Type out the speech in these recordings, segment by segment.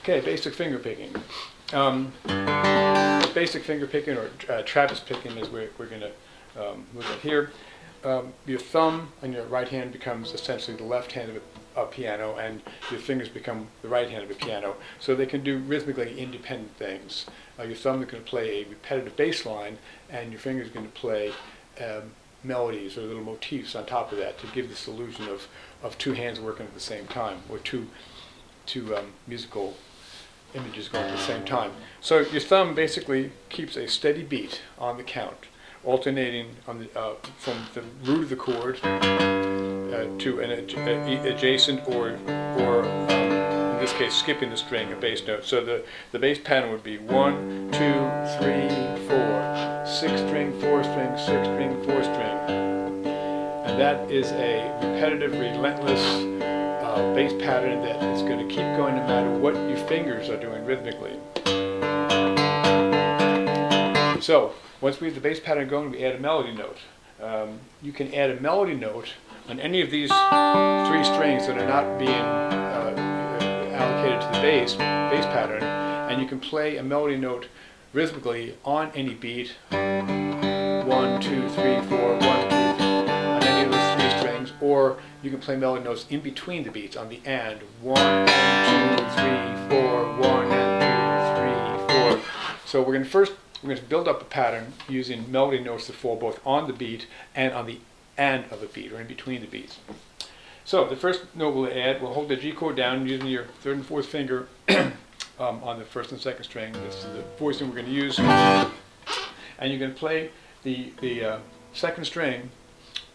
Okay, basic finger picking. Basic finger picking, or Travis picking, as we're going to look at here. Your thumb on your right hand becomes essentially the left hand of a piano, and your fingers become the right hand of a piano. So they can do rhythmically independent things. Your thumb is going to play a repetitive bass line, and your fingers are going to play melodies or little motifs on top of that to give this illusion of two hands working at the same time, or two musical images going at the same time. So your thumb basically keeps a steady beat on the count, alternating on the, from the root of the chord to an adjacent or in this case skipping the string, a bass note. So the bass pattern would be 1, 2, 3, 4, 6 string, 4 string, 6 string, 4 string. And that is a repetitive, relentless bass pattern that is going to keep going no matter what your fingers are doing rhythmically. So once we have the bass pattern going, we add a melody note. You can add a melody note on any of these three strings that are not being allocated to the bass pattern, and you can play a melody note rhythmically on any beat. 1, 2, 3, 4, 1, 2, 3, on any of those three strings, or you can play melody notes in between the beats on the and. 1 and 2, 3, 4, 1 and 2, 3, 4. So we're going to build up a pattern using melody notes that fall both on the beat and on the and of a beat, or in between the beats. So the first note we'll add, we'll hold the G chord down using your third and fourth finger on the first and second string. This is the fourth string we're going to use. And you're going to play the second string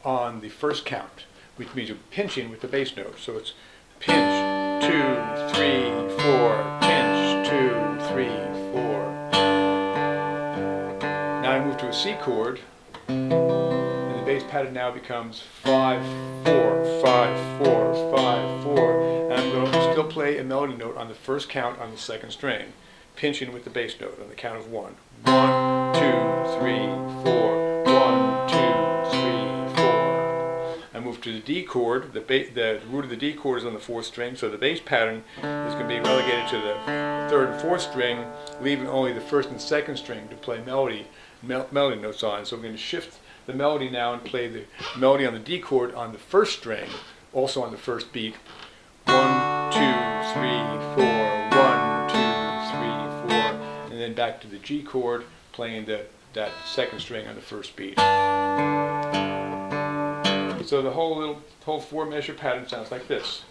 on the first count, which means you're pinching with the bass note. So it's pinch, 2, 3, 4, pinch, 2, 3, 4. Now I move to a C chord, and the bass pattern now becomes 5, 4, 5, 4, 5, 4. And I'm going to still play a melody note on the first count on the second string, pinching with the bass note on the count of 1. 1, 2, 3, 4, 1, 2, 3, 4. I move to the D chord. The root of the D chord is on the fourth string, so the bass pattern is going to be relegated to the third and fourth string, leaving only the first and second string to play melody notes on. So we're going to shift the melody now and play the melody on the D chord on the first string, also on the first beat. 1, 2, 3, 4, 1, 2, 3, 4, and then back to the G chord, playing that second string on the first beat. So the whole 4-measure pattern sounds like this.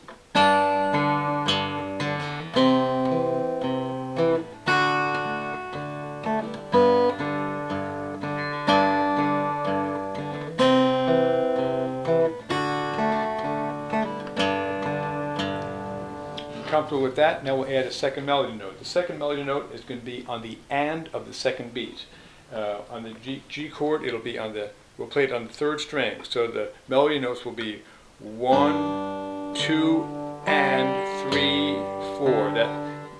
Comfortable with that? Now we'll add a second melody note. The second melody note is going to be on the and of the second beat. On the G chord, it'll be on the, we'll play it on the third string. So the melody notes will be 1, 2, and 3, 4. That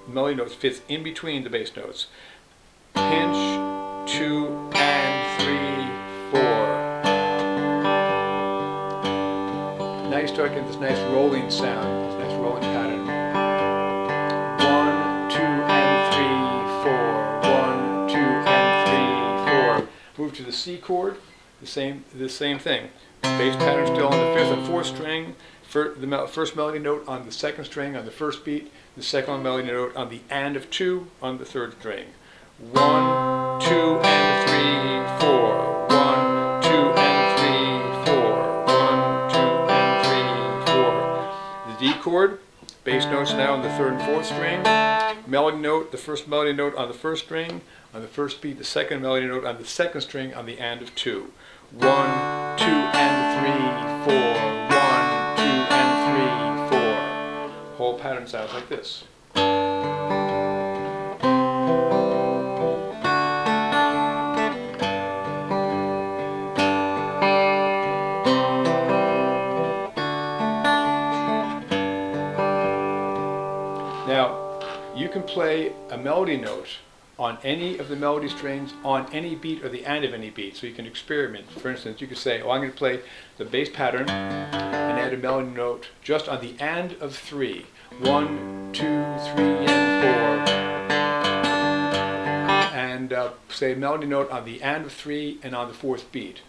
melody note fits in between the bass notes. Pinch, 2, and 3, 4. Now you start getting this nice rolling sound, this nice rolling pattern. 1, 2, and 3, 4. 1, 2, and 3, 4. Move to the C chord, the same thing. Bass pattern still on the fifth and fourth string. The first melody note on the second string on the first beat. The second melody note on the and of 2 on the third string. 1, 2, and 3, 4. 1, 2, and 3, 4. 1, 2, and 3, 4. The D chord. Bass notes now on the third and fourth string. Melody note, the first melody note on the first string, on the first beat, the second melody note on the second string on the and of 2. 1, 2, and 3, 4. 1, 2, and 3, 4. The whole pattern sounds like this. Now, you can play a melody note on any of the melody strings, on any beat, or the and of any beat. So you can experiment. For instance, you could say, oh, I'm going to play the bass pattern and add a melody note just on the and of 3. 1, 2, 3, and 4. And say a melody note on the and of 3 and on the fourth beat.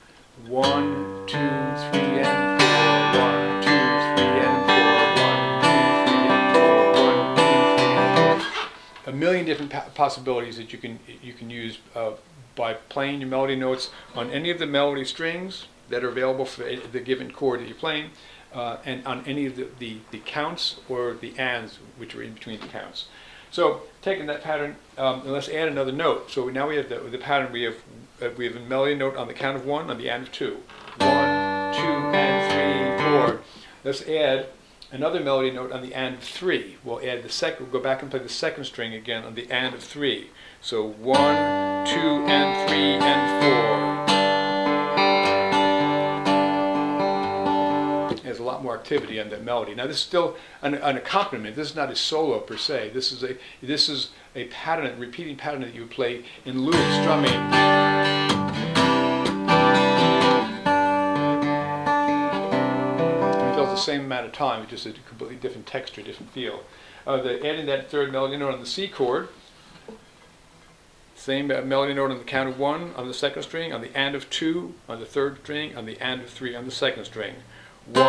1, 2, 3, and 4. 1, 2, 3, and 4. 1, 2, 3, and 4. 1, 2, 3, and 4. A million different possibilities that you can use by playing your melody notes on any of the melody strings that are available for the given chord that you're playing, and on any of the counts or the ands which are in between the counts. So taking that pattern, and let's add another note. So now we have the pattern. We have a melody note on the count of 1, on the and of 2. 1, 2, and 3, 4. Let's add another melody note on the and of 3. We'll add the second. We'll go back and play the second string again on the and of 3. So 1, 2, and 3, and 4. There's a lot more activity on that melody. Now this is still an accompaniment. This is not a solo per se. This is a pattern, a repeating pattern that you would play in loop strumming. And it fills the same amount of time. It's just a completely different texture, different feel. Adding that third melody note on the C chord. Same melody note on the count of 1 on the second string, on the and of 2 on the third string, on the and of 3 on the second string. 1, 2,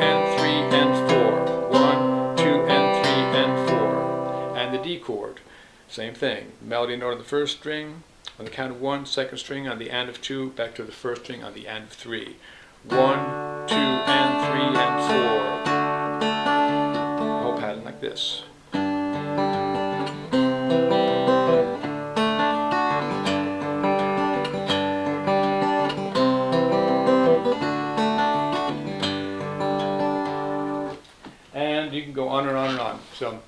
and 3, and 4. 1, 2, and 3, and 4. And the D chord, same thing. Melody note on the first string, on the count of 1, second string, on the and of 2, back to the first string, on the and of 3. 1, 2, and 3, and 4. The whole pattern like this. And you can go on and on and on. So